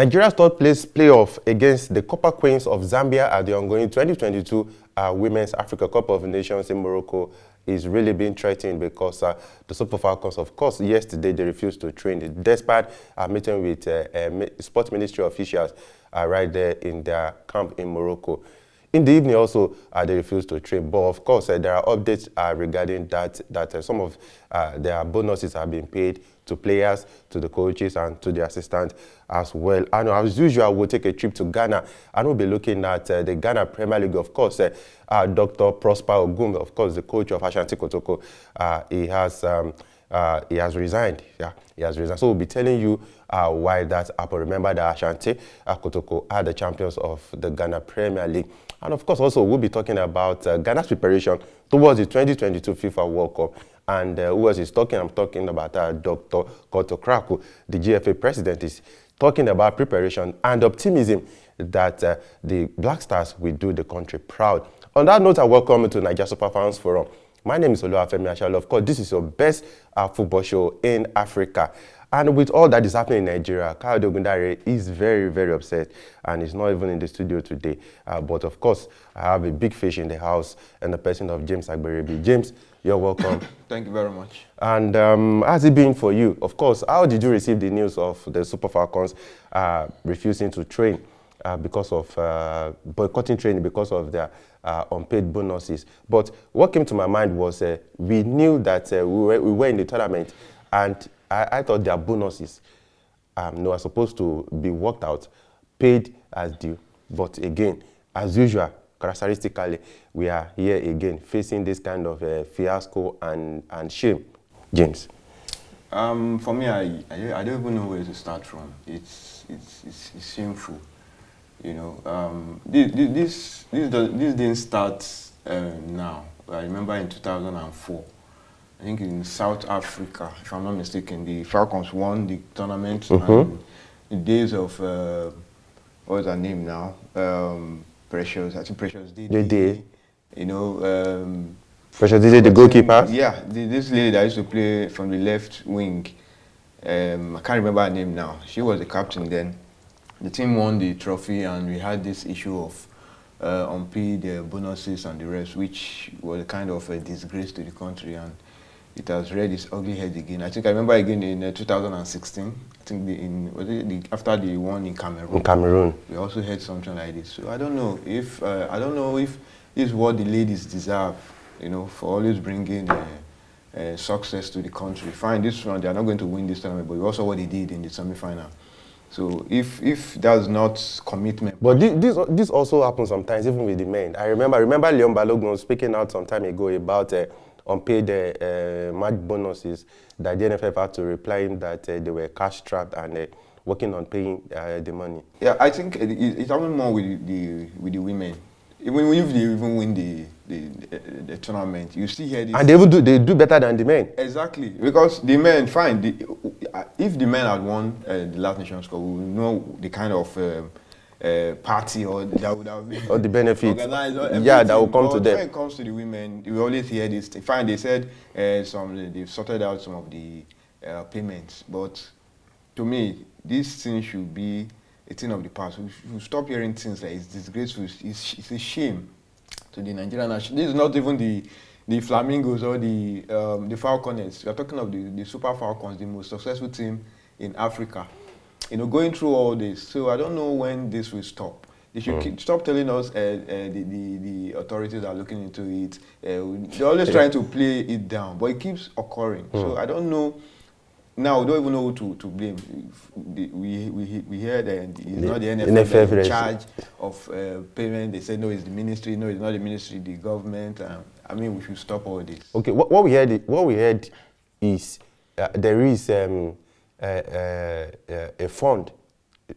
Nigeria's third place playoff against the Copper Queens of Zambia at the ongoing 2022 Women's Africa Cup of Nations in Morocco is really being threatened because the Super Falcons, of course, yesterday they refused to train despite meeting with sports ministry officials right there in their camp in Morocco. In the evening also, they refused to train. But of course, there are updates regarding that some of their bonuses have been paid to players, to the coaches, and to the assistants as well. And as usual, we'll take a trip to Ghana, and we'll be looking at the Ghana Premier League. Of course, Dr. Prosper Ogum, of course, the coach of Ashanti Kotoko, he has resigned. Yeah, he has resigned. So we'll be telling you why that happened. Remember that Ashanti Kotoko are the champions of the Ghana Premier League. And of course, also, we'll be talking about Ghana's preparation towards the 2022 FIFA World Cup. And who else is talking? I'm talking about Dr. Koto Kraku, the GFA president, is talking about preparation and optimism that the Black Stars will do the country proud. On that note, I welcome you to Nigeria Super Falcons Forum. My name is Oluwafemi Ashalu. Of course, this is your best football show in Africa. And with all that is happening in Nigeria, Kayode Ogundare is very, very upset, and he's not even in the studio today. But of course, I have a big fish in the house, and the person of James Agberebi. James, you're welcome. Thank you very much. And how's it been for you? Of course, how did you receive the news of the Super Falcons refusing to train because of boycotting training because of their unpaid bonuses? But what came to my mind was we knew that we were in the tournament, and I thought their bonuses were supposed to be worked out, paid as due. But again, as usual, characteristically, we are here again facing this kind of fiasco and shame. James. For me, I don't even know where to start from. It's shameful. You know, this didn't start now. I remember in 2004. I think in South Africa, if I'm not mistaken, the Falcons won the tournament. And the days of, what's her name now? Precious, I think Precious Dede. You know, Precious Dede, the goalkeeper? Yeah, this lady that used to play from the left wing. I can't remember her name now. She was the captain then. The team won the trophy, and we had this issue of unpaid bonuses and the rest, which was a kind of a disgrace to the country. And it has reared its ugly head again. I think I remember again in 2016. I think after the one in Cameroon. In Cameroon, we also had something like this. So I don't know if this is what the ladies deserve. You know, for always bringing success to the country. Fine, this one they are not going to win this tournament, but also what they did in the semifinal. So if that's not commitment. But this also happens sometimes, even with the men. I remember Leon Balogun speaking out some time ago about unpaid match bonuses that the NFF had to reply him that they were cash strapped and working on paying the money. Yeah, I think it's happening more with the women. Even if they even win the tournament, you still hear this. And they do better than the men. Exactly, because the men, fine. If the men had won the last Nations Cup, we would know the kind of party or that would have been or the benefits. Yeah, that will come to them. When it comes to the women, we always hear this. Fine, they said they've sorted out some of the payments, but to me, this thing should be a thing of the past. We should stop hearing things like it's disgraceful. It's a shame to the Nigerian nation. This is not even the Flamingos or the Falconers. We are talking of the Super Falcons, the most successful team in Africa. You know, going through all this. So I don't know when this will stop. They should stop telling us the authorities are looking into it. They're always trying to play it down, but it keeps occurring. So I don't know. Now we don't even know who to blame. We hear that it's not the NFF in charge of payment. They say no, it's the ministry. No, it's not the ministry. The government. I mean, we should stop all this. Okay, what we heard is there is a fund,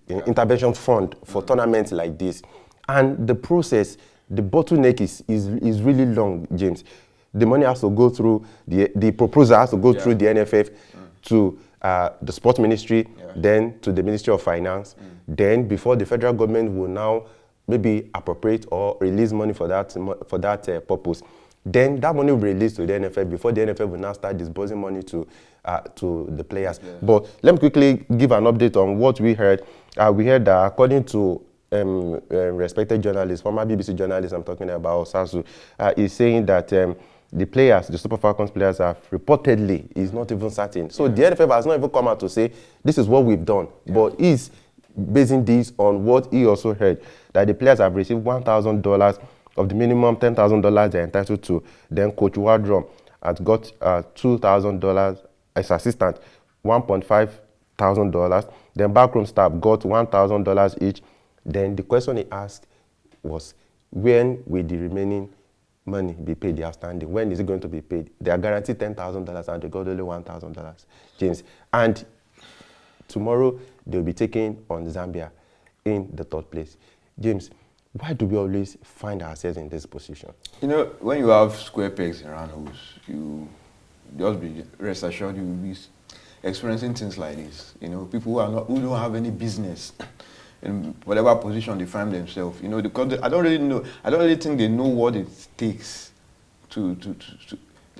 intervention fund for tournaments like this, and the process, the bottleneck is really long, James. The money has to go through the proposal has to go through the NFF. To the sports ministry, then to the Ministry of Finance, then before the federal government will now maybe appropriate or release money for that purpose. Then that money will be released to the NFF before the NFF will now start disbursing money to the players. Yeah. But let me quickly give an update on what we heard We heard that according to respected journalist, former BBC journalist I'm talking about, Sasu, is saying that the players, the Super Falcons players, have reportedly, is not even certain. So the NFF has not even come out to say, this is what we've done. But he's basing this on what he also heard, that the players have received $1,000 of the minimum $10,000 they're entitled to. Then Coach Wardrum has got $2,000 as assistant, $1,500. Then backroom staff got $1,000 each. Then the question he asked was, when will the remaining money be paid, the outstanding? When is it going to be paid? They are guaranteed $10,000 and they got only $1,000, James. And tomorrow they'll be taking on Zambia in the third place. James, why do we always find ourselves in this position? You know, when you have square pegs in round holes, you just be rest assured you will be experiencing things like this. You know, people who don't have any business in whatever position they find themselves. You know, because I don't really think they know what it takes to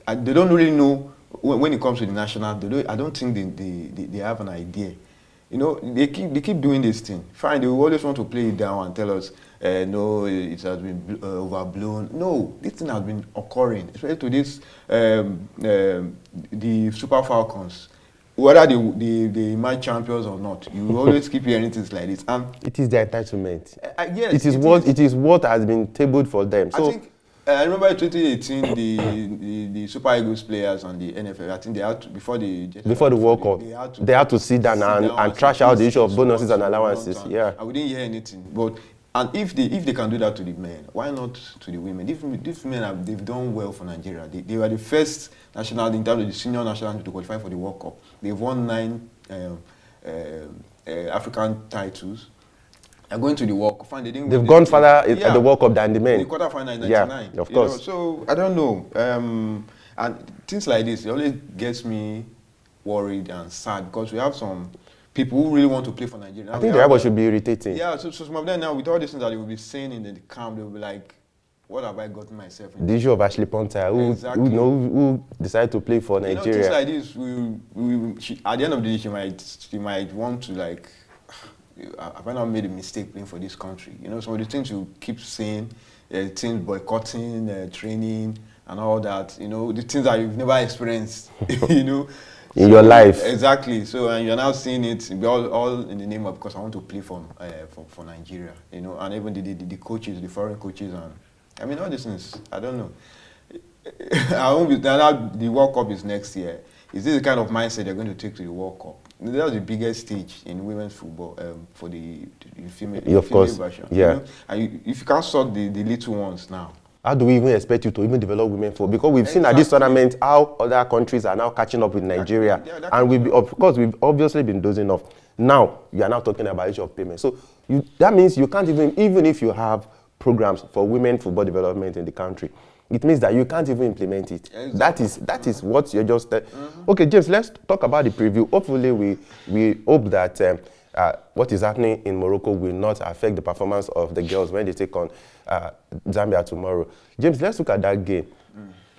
they don't really know when it comes to the national. I don't think they have an idea. You know, they keep doing this thing. Fine, they always want to play it down and tell us, no, it has been overblown. No, this thing has been occurring, especially to this the Super Falcons. Whether they emerge champions or not, you will always keep hearing things like this. And it is their entitlement. Yes, it is what has been tabled for them. So I think I remember in 2018 the Super Eagles players and the NFL. I think they had to, before the World Cup, they had to sit down and trash out the issue of bonuses and allowances. Yeah, and we didn't hear anything. But and if they can do that to the men, why not to the women? These men they've done well for Nigeria. They were the first national in terms of the senior national team to qualify for the World Cup. They've won 9 African titles. They're going to the World Cup. They've gone further at the World Cup than the men. The quarterfinal in 99. Yeah, of course. So I don't know. And things like this, it always gets me worried and sad because we have some people who really want to play for Nigeria. I think the rebels should be irritating. Yeah, so some of them now, with all these things that they will be saying in the camp, they will be like, what have I gotten myself into? The issue of Ashley Ponta, who decided to play for Nigeria. You know, things like this, at the end of the day, she might want to, like, have I not made a mistake playing for this country? You know, some of the things you keep saying, things boycotting, training, and all that, you know, the things that you've never experienced, you know. In your life. Exactly. So, and you're now seeing it all in the name of, because I want to play for Nigeria, you know, and even the coaches, the foreign coaches, and I mean, all these things, I don't know. I won't be, the World Cup is next year. Is this the kind of mindset they're going to take to the World Cup? That's the biggest stage in women's football for the female version. Yeah. You know? And if you can't sort the little ones now, how do we even expect you to even develop women football? Because we've seen at this tournament how other countries are now catching up with Nigeria. And of course, we've obviously been dozing off. Now, you are now talking about issue of payment. So that means you can't even if you have programs for women football development in the country, it means that you can't even implement it. Exactly. That is what you're just... Okay, James, let's talk about the preview. Hopefully, we hope that what is happening in Morocco will not affect the performance of the girls when they take on Zambia tomorrow. James, let's look at that game.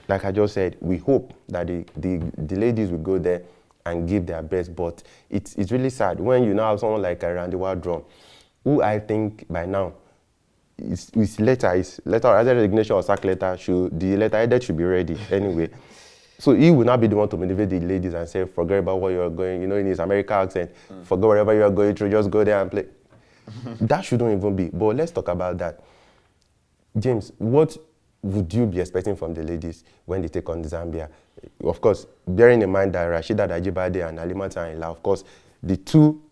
Like I just said, we hope that the ladies will go there and give their best, but it's really sad when you now have someone like Randy Wardrum, who I think by now, his letter, either resignation or sack letter, the letter headed should be ready anyway. So he will not be the one to motivate the ladies and say, forget about what you're going, you know, in his American accent, forget whatever you're going through, just go there and play. That shouldn't even be. But let's talk about that. James, what would you be expecting from the ladies when they take on Zambia? Of course, bearing in mind that Rashida Dajibade and Alimata Ayinla, of course, the two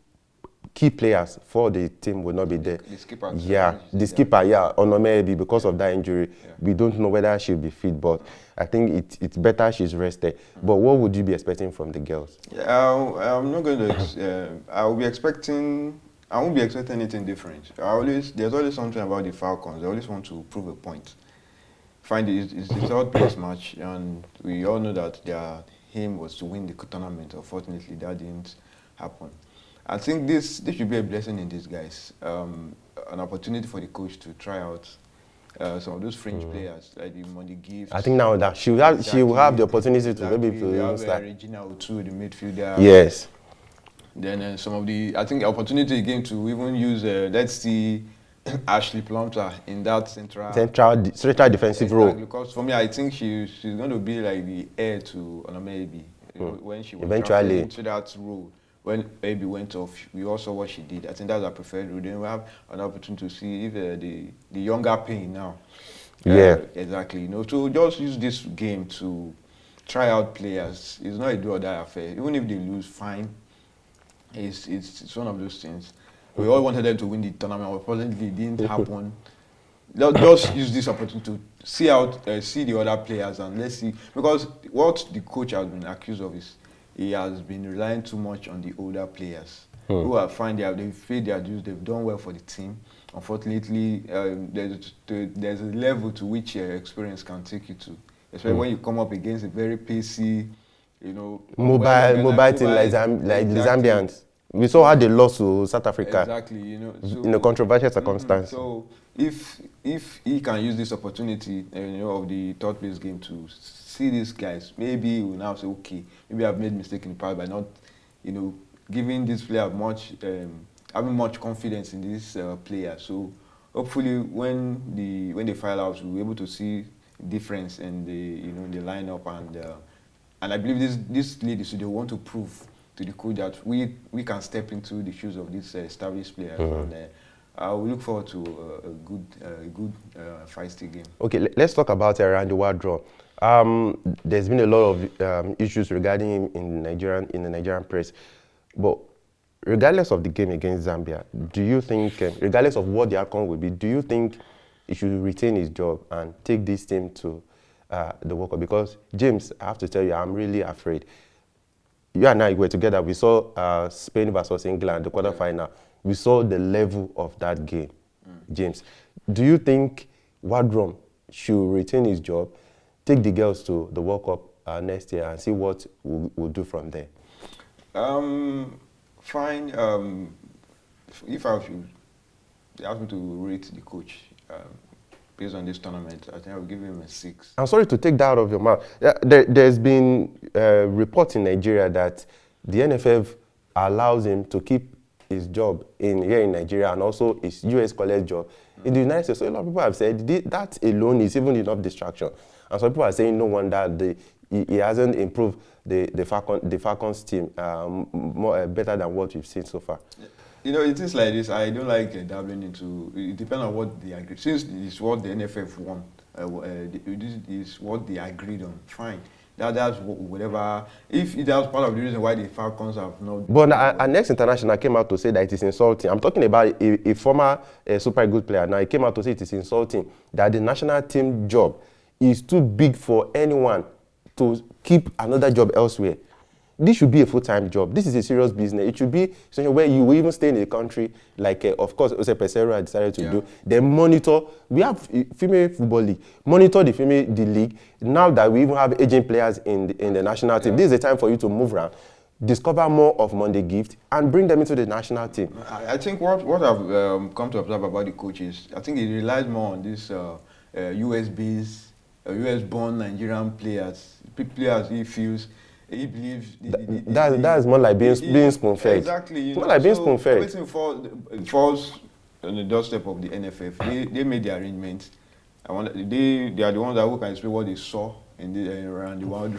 key players for the team will not be there. The skipper. The skipper, Onome, because of that injury. Yeah. We don't know whether she'll be fit, but I think it's better she's rested. But what would you be expecting from the girls? I'm not going to... I won't be expecting anything different. There's always something about the Falcons. They always want to prove a point. It's the third place match, and we all know that their aim was to win the tournament. Unfortunately, that didn't happen. I think this should be a blessing in disguise. An opportunity for the coach to try out some of those fringe players, like the Money Gifts. I think now that she will have the opportunity to maybe to start. Regina Otu, the midfielder. Yes. Then some of the, I think, opportunity again to even use, let's see, Ashley Plumter in that central defensive role. Because for me, I think she's going to be like the heir to Onamebi when she was eventually into that role. When Baby went off, we all saw what she did. I think that's our preferred route. Then we have an opportunity to see if the younger paying now. Yeah, exactly. You know, so just use this game to try out players. It's not a do or die affair. Even if they lose, fine. It's one of those things. We all wanted them to win the tournament, but unfortunately it didn't happen. Just use this opportunity to see the other players, and let's see, because what the coach has been accused of is he has been relying too much on the older players who are fine. They've paid their dues. They've done well for the team. Unfortunately, there's a level to which experience can take you to, especially when you come up against a very pacey, you know, mobile team like the Zambians. We saw how they lost to South Africa. Exactly, you know, so, in a controversial circumstance. So if he can use this opportunity, you know, of the third place game to see these guys, maybe he will now say, okay, maybe I've made mistake in the past by not, you know, giving this player much, having much confidence in this player. So hopefully when they file out, we'll be able to see difference in the lineup, and I believe this ladies, they want to prove to the coach that we can step into the shoes of these established players. And we look forward to a good feisty game. Okay, let's talk about Randy Wardrum. There's been a lot of issues regarding him in the Nigerian press, but regardless of the game against Zambia, do you think, regardless of what the outcome will be, do you think he should retain his job and take this team to the World Cup? Because James, I have to tell you, I'm really afraid. You and I were together. We saw Spain versus England, the quarterfinal. We saw the level of that game. James, do you think Wardrum should retain his job, take the girls to the World Cup next year, and see what we'll do from there? Fine. If I should ask me to rate the coach based on this tournament, I think I will give him a 6. I'm sorry to take that out of your mouth. There's been reports in Nigeria that the NFF allows him to keep his job here in Nigeria and also his US college job in the United States. So a lot of people have said that alone is even enough distraction. And some people are saying no wonder he hasn't improved the Falcons team better than what we've seen so far. You know, it is like this. I don't like dabbling into. It depends on what they agree. Since it's what the NFF want, this is what they agreed on. Fine. That's whatever. If that's part of the reason why the Falcons have not. But our next international came out to say that it is insulting. I'm talking about a former super good player. Now he came out to say it is insulting that the national team job is too big for anyone to keep another job elsewhere. This should be a full-time job. This is a serious business. It should be something where you will even stay in the country, like, of course, Jose Pesero decided to do. Then monitor. We have female football league. Monitor the league. Now that we even have aging players in the national team, this is the time for you to move around, discover more of Monday Gift, and bring them into the national team. I think what I've come to observe about the coaches, I think he relies more on this US-based, US-born Nigerian players he feels. He believes that is more like being spoon-fed. Exactly. It's more like being spoon-fed. Everything falls on the doorstep of the NFF. They made the arrangements. They are the ones that can explain what they saw around the world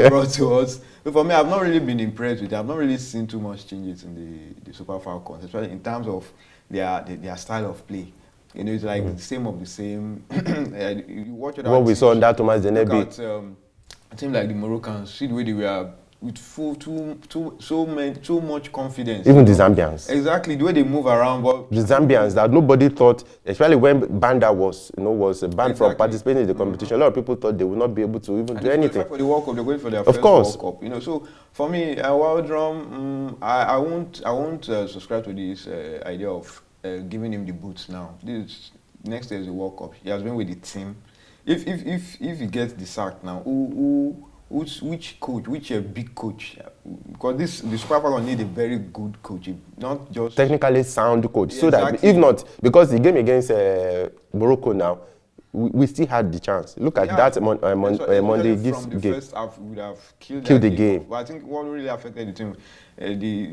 brought to us. But for me, I've not really been impressed with it. I've not really seen too much changes in the Super Falcons, especially in terms of their style of play. You know, it's like the same of the same. You watch what we saw on that Thomas Denebi. A team like the Moroccans, see the way they were with too much confidence. Even the Zambians. Exactly, the way they move around. But the Zambians that nobody thought, especially when Banda was banned from participating in the competition, a lot of people thought they would not be able to even do anything. For the World Cup, they're going for their first World Cup. You know, so for me, Wardrum, I won't subscribe to this idea of giving him the boots now. Next year is the World Cup. He has been with the team. If he gets the sack now, which coach, which big coach? Because the Super Falcons need a very good coach, not just technically sound coach. Yeah, so exactly. That if not, because the game against Morocco now, we still had the chance. Look at Yeah. that Monday, this from the game. first half, we would have killed Killed that the game. But I think what really affected the team,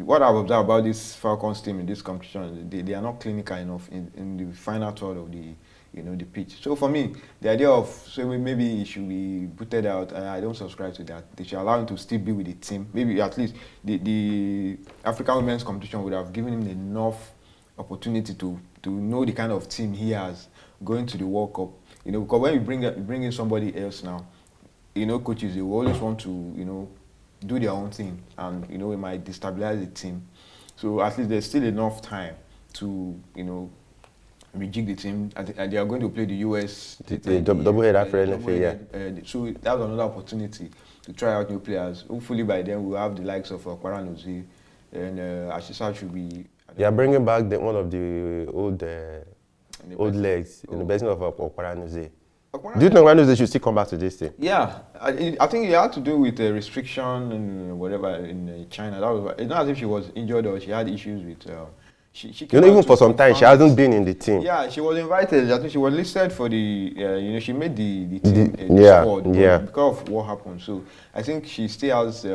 what I've observed about this Falcons team in this competition, they are not clinical enough in the final third of the pitch. So for me, the idea of maybe he should be booted out, I don't subscribe to that. They should allow him to still be with the team. Maybe at least the African women's competition would have given him enough opportunity to know the kind of team he has going to the World Cup. Because when you bring in somebody else now, coaches, they will always want to, do their own thing, and it might destabilize the team. So at least there's still enough time to rejig the team. And they are going to play the US. The double header for LFA, yeah. So that was another opportunity to try out new players. Hopefully by then we'll have the likes of Kwaranozi and Ashisa should be. They are bringing back one of the old legs in the person of Okwaranoze. Do you think Okwaranoze should still come back to this thing? Yeah, I think it had to do with the restriction and whatever in China. It's not as if she was injured or she had issues with. She even for some time she hasn't been in the team. Yeah, she was invited. I think she was listed for the. She made the team squad because of what happened. So I think she still has.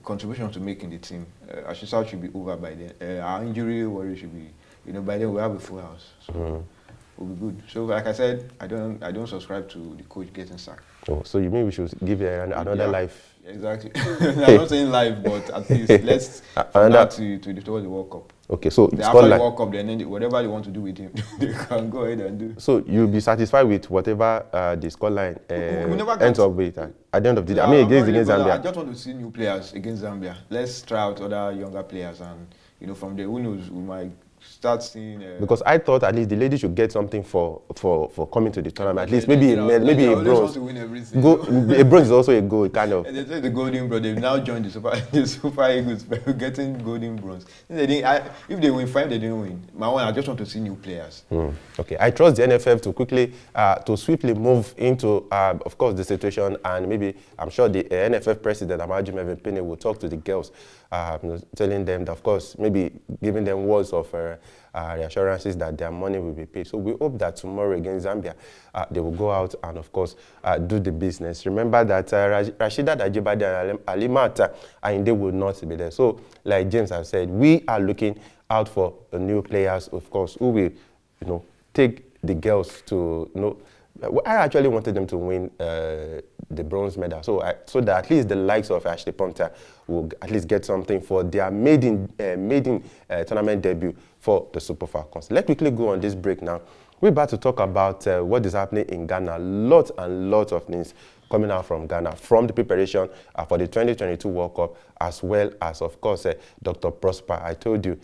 Contribution to make in the team. Ashisa should be over by then. Our injury worry should be, by then we'll have a full house. So we'll be good. So like I said, I don't subscribe to the coach getting sacked. Oh, so you mean we should give it another life? Exactly. I'm not saying live, but at least let's towards the World Cup. Okay, so after the World Cup, then whatever they want to do with him, they can go ahead and do. So you'll be satisfied with whatever the scoreline ends up with at the end of the day. I mean, against Zambia. I just want to see new players against Zambia. Let's try out other younger players, and from there, who knows, we might start seeing. Because I thought at least the lady should get something for coming to the tournament. At least maybe a bronze. Want to win everything. A bronze is also a gold kind of. And they say the golden bronze. They've now joined the Super Eagles by getting golden bronze. If they win 5, they didn't win. I just want to see new players. Okay, I trust the NFF to quickly to swiftly move into of course the situation, and maybe I'm sure the NFF president Amaju Mevin Pene will talk to the girls, telling them that, of course, maybe giving them words of reassurances that their money will be paid. So we hope that tomorrow against Zambia, they will go out and, of course, do the business. Remember that Rashida Dajibade and Alimata Ainde will not be there. So, like James has said, we are looking out for new players, of course, who will, take the girls to, I actually wanted them to win the bronze medal, so that at least the likes of Ashley Ponta will at least get something for their maiden tournament debut for the Super Falcons. Let's quickly go on this break now. We're about to talk about what is happening in Ghana. Lots and lots of things coming out from Ghana, from the preparation for the 2022 World Cup, as well as, of course, Dr. Prosper. I told you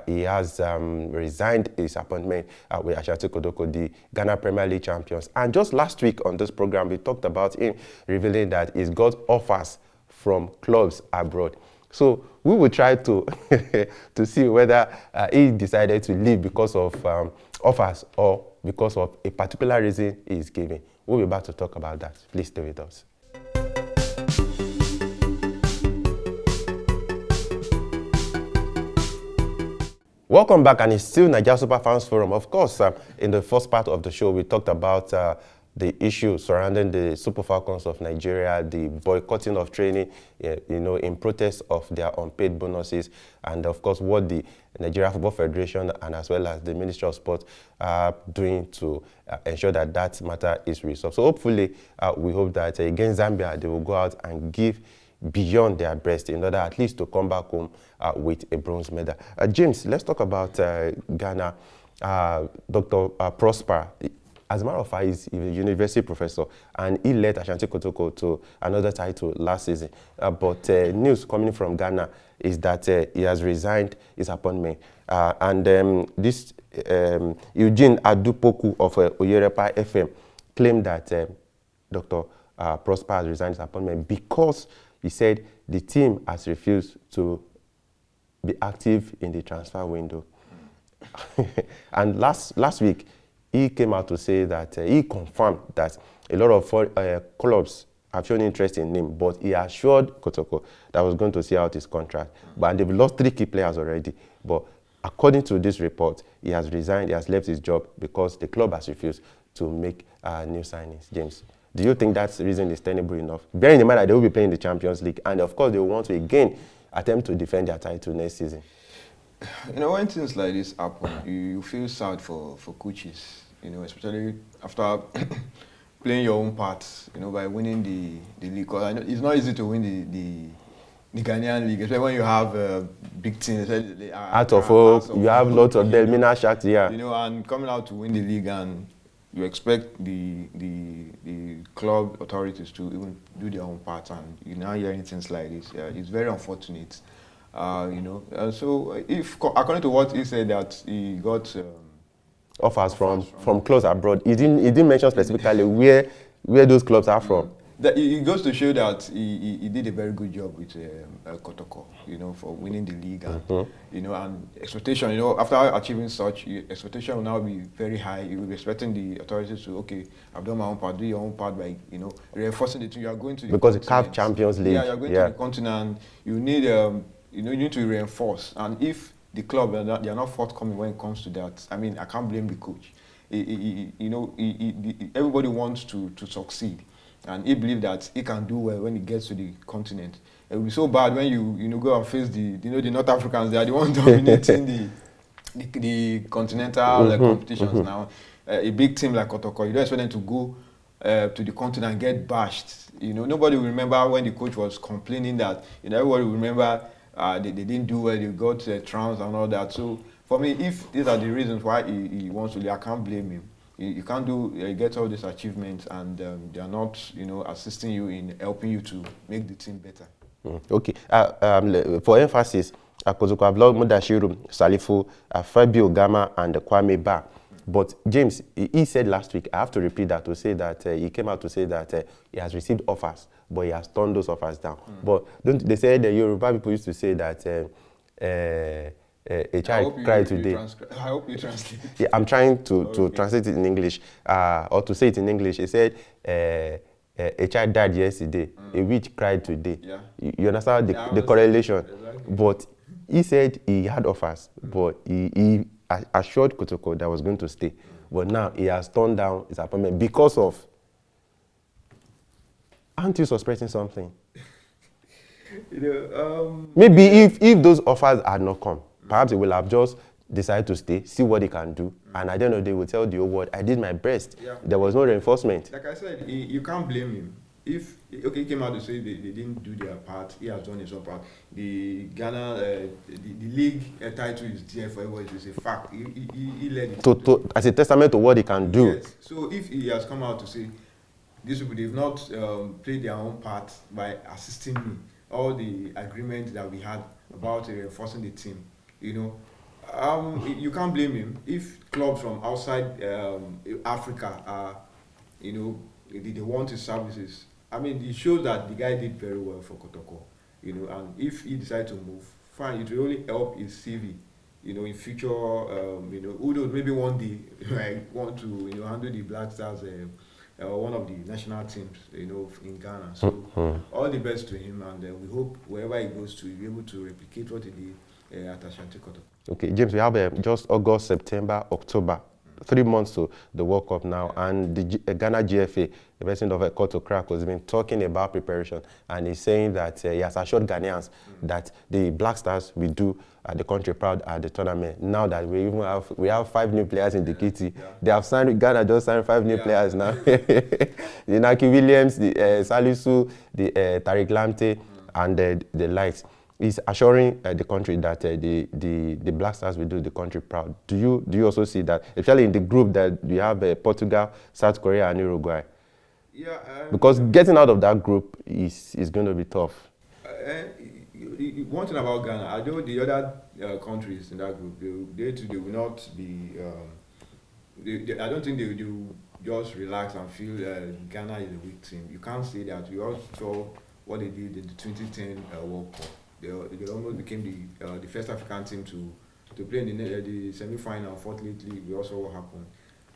he has resigned his appointment with Ashanti Kodoko, the Ghana Premier League champions. And just last week on this program, we talked about him revealing that he's got offers from clubs abroad. So we will try to to see whether he decided to leave because of offers or because of a particular reason he is giving. We'll be back to talk about that. Please stay with us. Welcome back, and it's still Nigeria Super Fans Forum. Of course, in the first part of the show, we talked about the issue surrounding the Super Falcons of Nigeria, the boycotting of training, in protest of their unpaid bonuses, and of course what the Nigeria Football Federation and as well as the Ministry of Sport are doing to ensure that that matter is resolved. So hopefully, we hope that against Zambia, they will go out and give beyond their best in order at least to come back home with a bronze medal. James, let's talk about Ghana. Dr. Prosper, as a matter of fact, he's a university professor, and he led Ashanti Kotoko to another title last season. But news coming from Ghana is that he has resigned his appointment. This Eugene Adupoku of Oyerepa FM claimed that Dr. Prosper has resigned his appointment because he said the team has refused to be active in the transfer window. And last week, he came out to say that he confirmed that a lot of clubs have shown interest in him, but he assured Kotoko that was going to see out his contract. But they've lost 3 key players already. But according to this report, he has resigned, he has left his job because the club has refused to make new signings. James, do you think that reason is tenable enough? Bearing in mind that they will be playing the Champions League, and of course they will want to again attempt to defend their title next season. You know, when things like this happen, you feel sad for coaches, you know, especially after playing your own part, you know, by winning the league. Because I know it's not easy to win the Ghanaian league, especially when you have big teams. Out of hope, you have lots of them, Mina Shakt, yeah. You know, and coming out to win the league, and you expect the club authorities to even do their own part, and you're now hearing things like this. It's very unfortunate. You know, so if according to what he said that he got offers from clubs abroad, he didn't mention specifically where those clubs are from. It goes to show that he did a very good job with Kotoko, you know, for winning the league, and you know, and expectation, you know, after achieving such, expectation will now be very high. You will be expecting the authorities to, okay, I've done my own part, do your own part by, you know, reinforcing the team. You are going to the because the CAF Champions League. Yeah, you're going to the continent. You need you know, you need to reinforce, and if the club they are not forthcoming when it comes to that, I mean, I can't blame the coach. You know, everybody wants to succeed, and he believes that he can do well when he gets to the continent. It will be so bad when you know, go and face the North Africans. They are the ones dominating the continental competitions now. A big team like Kotoko, you don't expect them to go to the continent and get bashed. You know, nobody will remember when the coach was complaining that, you know, everybody will remember they didn't do well, they got trounced and all that. So for me, if these are the reasons why he wants to leave, I can't blame him. You can't get all these achievements, and they are not, you know, assisting you in helping you to make the team better. Okay. For emphasis, Kozoko Ablog, Mudashiru, Salifu, Fabio Gama, and Kwame Ba. But James, he said last week, I have to repeat that, to say that he came out to say that he has received offers, but he has turned those offers down. But they said the Yoruba people used to say that a child cried today. I hope you translate. Yeah, I'm trying to translate it in English, or to say it in English. He said a child died yesterday, a witch cried today. Yeah. You understand the correlation? Exactly. But he said he had offers, but he assured Kotoko that was going to stay. But now he has turned down his appointment because of... Aren't you suspecting something? You know, maybe if those offers had not come, perhaps he will have just decided to stay, see what he can do, and at the end of the day, will tell the whole world, I did my best. Yeah. There was no reinforcement. Like I said, you can't blame him. If he came out to say they didn't do their part, he has done his own part. The Ghana, the league title is there for everybody. It's a fact. He led it. As a testament to what he can do. Yes. So if he has come out to say, these people, they've not played their own part by assisting me, all the agreements that we had about reinforcing the team, you know, you can't blame him. If clubs from outside Africa are, you know, they want his services, I mean, it shows that the guy did very well for Kotoko, you know, and if he decides to move, fine, it will only help his CV, you know, in future, you know, who knows, maybe one day, I want to, you know, handle the Black Stars, one of the national teams, you know, in Ghana. So all the best to him, and we hope wherever he goes to, he'll be able to replicate what he did at Ashanti Kotoko. Okay, James, we have just August, September, October. 3 months to the World Cup now, and the Ghana GFA, the president of Koto Crack, has been talking about preparation, and he's saying that he has assured Ghanaians that the Black Stars will do the country proud at the tournament. Now that we have 5 new players in the kitty, they have signed. Ghana just signed 5 new players now. The Naki Williams, the Salisu, the Tariq Lamte, and the likes. Is assuring the country that the Black Stars will do the country proud. Do you also see that, especially in the group that you have Portugal, South Korea, and Uruguay? Yeah. Because getting out of that group is going to be tough. One thing about Ghana, I know the other countries in that group, they will not be. I don't think they will just relax and feel Ghana is a weak team. You can't say that. We all saw what they did in the 2010 World Cup. They almost became the first African team to play in the semi-final. Unfortunately, we also what happened.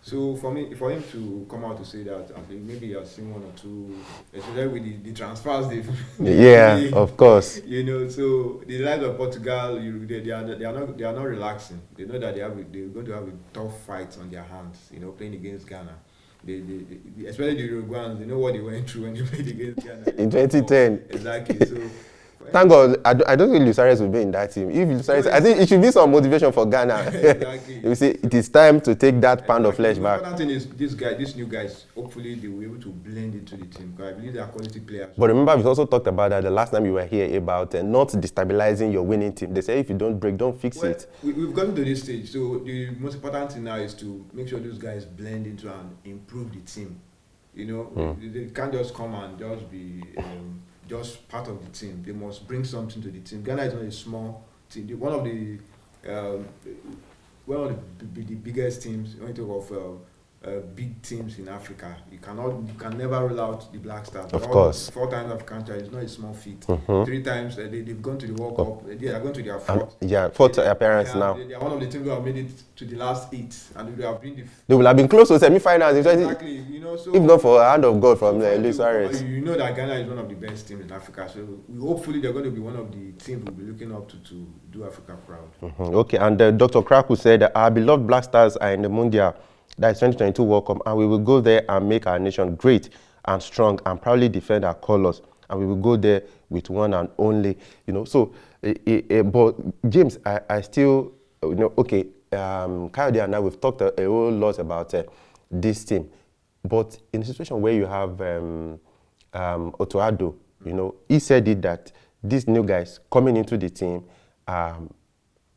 So for him to come out to say that, I think maybe he has seen one or two, especially with the transfers they've Yeah, made, of course. you know. So the likes of Portugal, they are not relaxing. They know that they're going to have a tough fight on their hands, you know, playing against Ghana. Especially the Uruguayans, they know what they went through when they played against Ghana. In 2010. Exactly. So Thank God, I don't think Luis Suarez will be in that team. If Luis Suarez, I think it should be some motivation for Ghana. exactly. You see, it is time to take that pound of flesh The back. important thing is these new guys, hopefully they will be able to blend into the team. Because I believe they are quality players. But remember, we also talked about that the last time you were here about not destabilizing your winning team. They say if you don't break, don't fix it. We've gotten to this stage, so the most important thing now is to make sure those guys blend into and improve the team. You know, they can't just come and just be just part of the team. They must bring something to the team. Ghana is not a small team. One of the the biggest teams when you talk of big teams in Africa. You can never rule out the Black Stars. Of course. 4 times African champions is not a small feat. 3 times they've gone to the World Cup. They are going to their fourth appearance now. They are one of the teams who have made it to the last 8, and they have been they will have been close to semifinals. Exactly. You know, so if not for a hand of God from Luis Suarez. You know that Ghana is one of the best teams in Africa. So hopefully they're going to be one of the teams we'll be looking up to do Africa proud. Okay, and Dr. Kraku said that our beloved Black Stars are in the Mundial. That is 2022 World Cup, and we will go there and make our nation great and strong and proudly defend our colors. And we will go there with one and only, you know. So, but James, I still, you know, okay, Kayode and I, we've talked a whole lot about this team. But in a situation where you have Otoado, you know, he said it that these new guys coming into the team,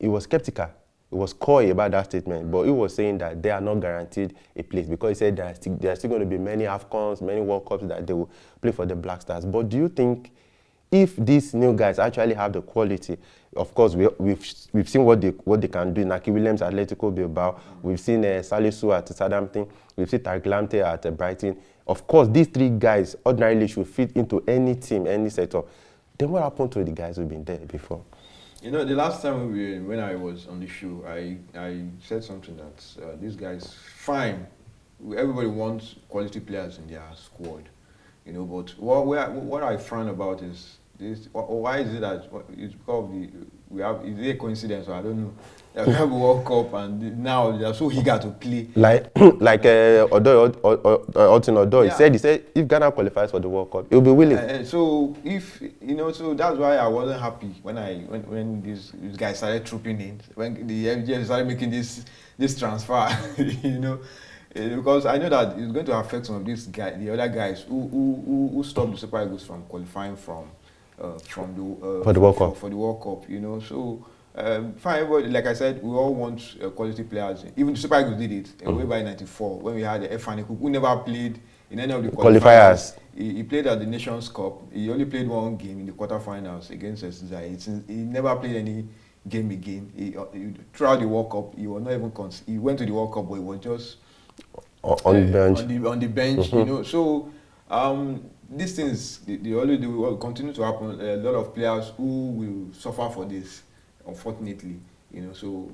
he was skeptical. He was coy about that statement, but he was saying that they are not guaranteed a place because he said there are still going to be many AFCONs, many World Cups that they will play for the Black Stars. But do you think if these new guys actually have the quality, of course, we've seen what they can do in Aki Williams, Atletico Bilbao, we've seen Salisu at Southampton, we've seen Tariq Lamptey at Brighton. Of course, these 3 guys ordinarily should fit into any team, any setup. Then what happened to the guys who've been there before? You know, the last time when I was on the show, I said something that these guys, fine, everybody wants quality players in their squad, you know, but what I frown about is this, why is it that it's because is it a coincidence or I don't know, that we have a World Cup and now they are so eager to play. Like Odo, he said if Ghana qualifies for the World Cup, he'll be willing. So if you know, so that's why I wasn't happy when these guys started trooping in, when the FGF started making this transfer, you know, because I know that it's going to affect some of these guys, the other guys who stopped the Super Eagles from qualifying for the World Cup, you know. So fine, everybody, like I said, we all want quality players. Even the Super Eagles did it way by '94 when we had the Efani who never played in any of the qualifiers. He played at the Nations Cup. He only played 1 game in the quarterfinals against Zambia. He never played any game again. Throughout the World Cup, he was not even he went to the World Cup, but he was just on the bench. On the bench, you know. So these things they will continue to happen. A lot of players who will suffer for this, unfortunately, you know. So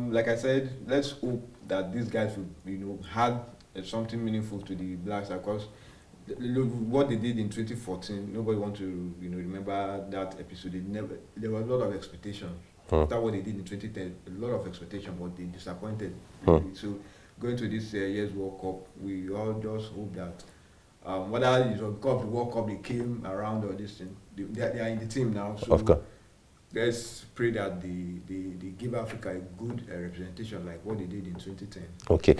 like I said, let's hope that these guys will, you know, had something meaningful to the Blacks, because what they did in 2014, nobody wants to, you know, remember that episode. There was a lot of expectation. After what they did in 2010, a lot of expectation, but they disappointed. Really. So going to this year's World Cup, we all just hope that whether it's because of the World Cup they came around or this thing, they are in the team now. So of course, let's pray that they give Africa a good representation like what they did in 2010. Okay.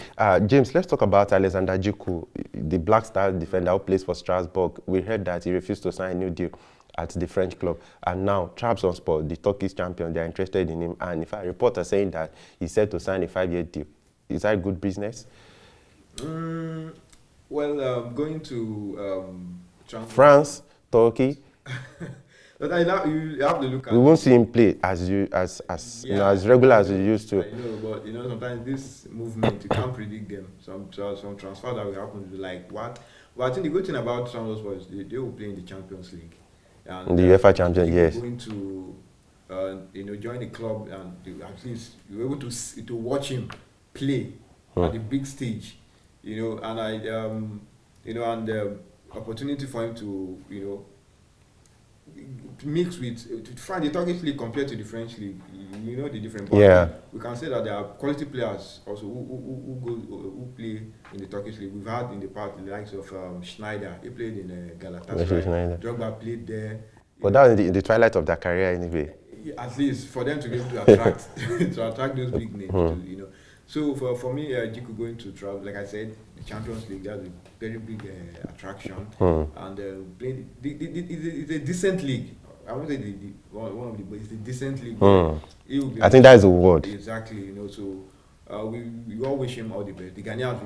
James, let's talk about Alexander Joku, the Black Star defender who plays for Strasbourg. We heard that he refused to sign a new deal at the French club. And now, Trabzonspor, the Turkish champion, they're interested in him. And in fact, reports are saying that he's set to sign a 5-year deal. Is that good business? Well, going to France, Turkey. But you have to look at. We won't see him play as you know, as regular as you used to. I know, but you know, sometimes this movement you can't predict them. Some transfer that will happen to like what. But I think the good thing about some of those boys, they will play in the Champions League. And the UEFA Champions, yes. Going to you know, join the club, and at least you're able to watch him play at the big stage, and opportunity for him to, mix with to find the Turkish league compared to the French league, the different. But Yeah. we can say that there are quality players also who play in the Turkish league. We've had in the past the likes of Schneider. He played in Galatasaray. Drogba played there. But that was in the twilight of their career anyway. At least for them to be able to attract to attract those big names, So for me, Joku going to travel, like I said, the Champions League, that's a very big attraction, and it's a decent league. I won't say one of the, but it's a decent league. I think that is the word. Exactly, So we all wish him all the best. The Ghanaians,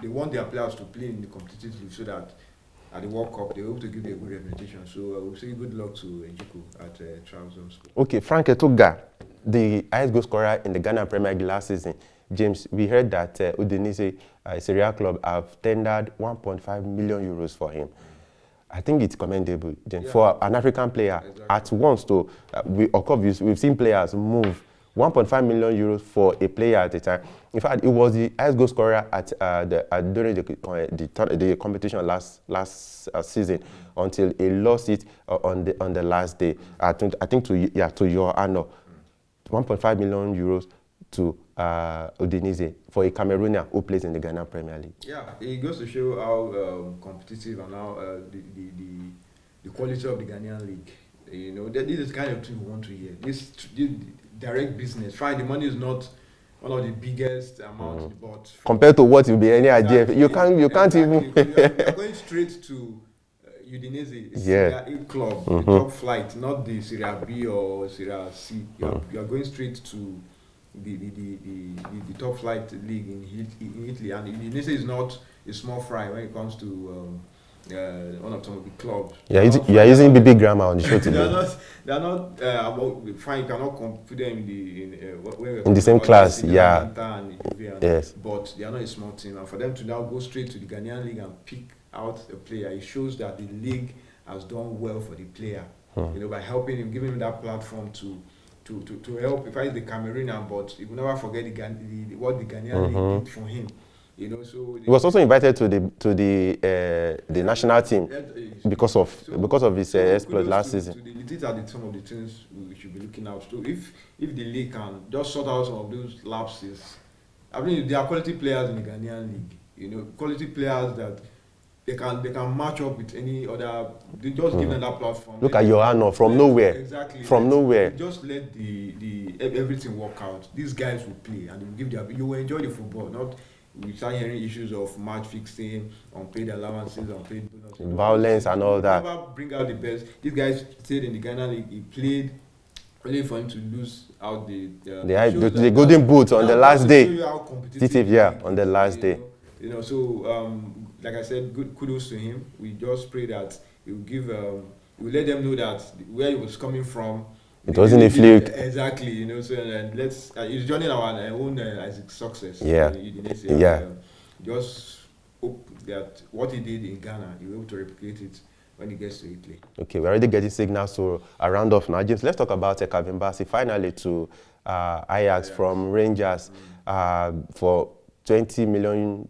they want their players to play in the competitive league so that at the World Cup, they hope to give them a good representation. So we'll say good luck to Joku at Trabzon. Okay, Frank Etoga, the highest goal scorer in the Ghana Premier League last season. James, we heard that Udinese, Serie A club, have tendered 1.5 million euros for him. I think it's commendable, James, for an African player. Exactly. At once, we've seen players move 1.5 million euros for a player at a time. In fact, it was the highest goal scorer during the competition last season until he lost it on the last day. I think to your honor, 1.5 million euros to Udinese for a Cameroonian who plays in the Ghana Premier League. Yeah, it goes to show how competitive and how the quality of the Ghanaian league. This is the kind of thing we want to hear. This direct business. Fine, the money is not one of the biggest amounts, but compared to what will be any idea, you can't even. You're going straight to Udinese, Serie A club, the top flight, not the Serie B or Serie C. You're going straight to the top flight league in Italy, and Udinese is not a small fry when it comes to one of some of the clubs. Yeah, you are using BB grammar on the show today. They are not fine. You cannot put them in the same class. Yeah. Yes. But they are not a small team, and for them to now go straight to the Ghanaian league and pick out a player, it shows that the league has done well for the player. By helping him, giving him that platform to help. If I the Cameroonian, but you will never forget what the Ghanaian league did for him. So he was also invited to the national team because of his exploit last season. These are some of the things we should be looking out. So if the league can just sort out some of those lapses, I mean, there are quality players in the Ghanaian league. Quality players that they can match up with any other. They just give them that platform. Look at Johanna from nowhere. Exactly. From nowhere. Just let the everything work out. These guys will play and they will give you will enjoy the football. Not we start hearing issues of match fixing, unpaid allowances, unpaid bonus, violence and all that. Never bring out the best. These guys stayed in the Ghana league. He played only for him to lose out the golden boot on the last day. On the last day. So like I said, good kudos to him. We just pray that he will give, he will let them know that where he was coming from. It wasn't a fluke. Exactly, So let's. He's joining our own success. Just hope that what he did in Ghana, he will be able to replicate it when he gets to Italy. Okay, we're already getting signals to a round off now. James, let's talk about Kevin Bassey finally to Ajax from Rangers for £20 million.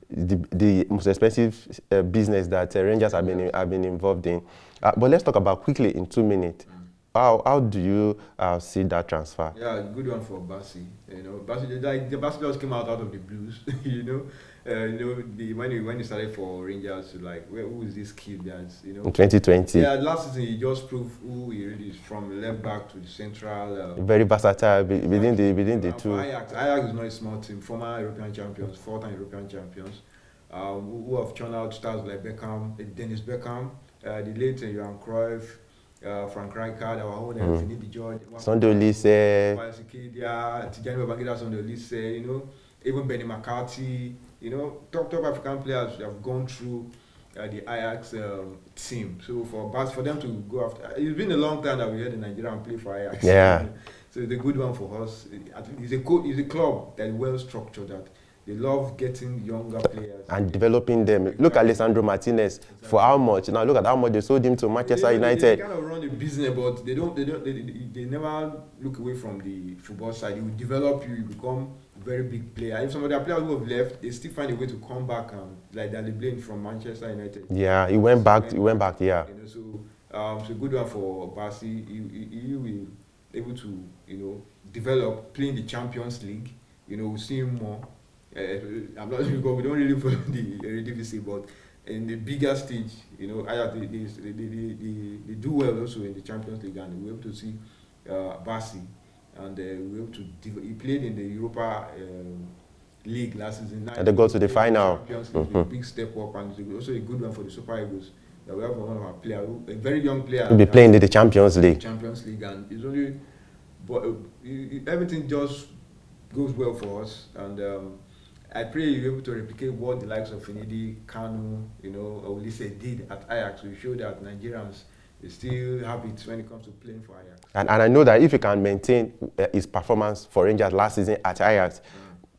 The most expensive business that Rangers have been involved in. But let's talk about quickly in 2 minutes. How do you see that transfer? Yeah, good one for Bassey. Bassey just came out of the blues. When he started for Rangers, who is this kid that's in 2020? Yeah, last season he just proved who he really is, from left back to the central. Very versatile within the two. Ajax is not a small team. Former European champions, 4-time European champions, who have churned out stars like Beckham, Dennis Beckham, the late Johan Cruyff. Frank Rijkaard, our own Finidi George, Sunday Olise, Tijani Babangida, Sunday Olise, even Benny McCarthy, top African players have gone through the Ajax team. So for them to go after, it's been a long time that we had in Nigeria and play for Ajax. Yeah. So it's a good one for us. It's a club that is well structured, that they love getting younger players and developing them. Exactly. Look at Alessandro Martinez. Exactly. For how much? Now look at how much they sold him to Manchester United. They kind of run the business, but they never look away from the football side. You develop you become very big player. If some of their players who have left, they still find a way to come back and like Danny Blaine from Manchester United. Yeah, he went back. He went back. Yeah. You know, so it's a good one for Basi. He will able to develop, play in the Champions League. We'll see him more. I'm not sure because we don't really follow the Eredivisie, but in the bigger stage, Ajax they do well also in the Champions League, and we're able to see Basi, and we're able to he played in the Europa League last season. And they go to the final. Champions League, a big step up, and it's also a good one for the Super Eagles. That we have one of our players, a very young player. He'll be playing in the Champions League. Champions League, and it's only, but everything just goes well for us, and I pray you're able to replicate what the likes of Finidi, Kanu, Olise did at Ajax. We show that Nigerians they still have it when it comes to playing for Ajax. And I know that if he can maintain his performance for Rangers last season at Ajax,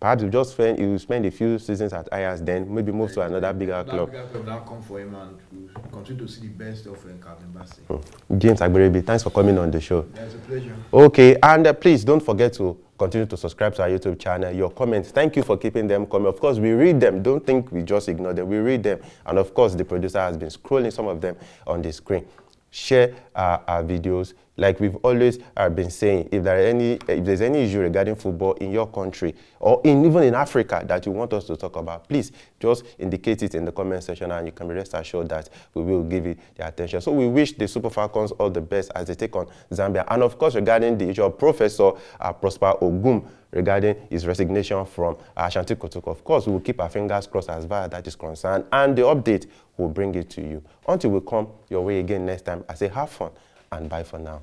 perhaps he'll spend a few seasons at Ajax, then maybe move to another bigger club. Bigger club now come for him, and we'll continue to see the best of Captain Basi. James Agberebi, thanks for coming on the show. Yeah, it's a pleasure. Okay, and please don't forget to continue to subscribe to our YouTube channel. Your comments, thank you for keeping them coming. Of course, we read them. Don't think we just ignore them. We read them. And of course, the producer has been scrolling some of them on the screen. Share our videos. Like we've always been saying, if there's any issue regarding football in your country or even in Africa that you want us to talk about, please just indicate it in the comment section, and you can be rest assured that we will give it the attention. So we wish the Super Falcons all the best as they take on Zambia. And of course, regarding the issue of Professor Prosper Ogum regarding his resignation from Ashanti Kotoko, of course, we will keep our fingers crossed as far as that is concerned, and the update will bring it to you. Until we come your way again next time, I say have fun and bye for now.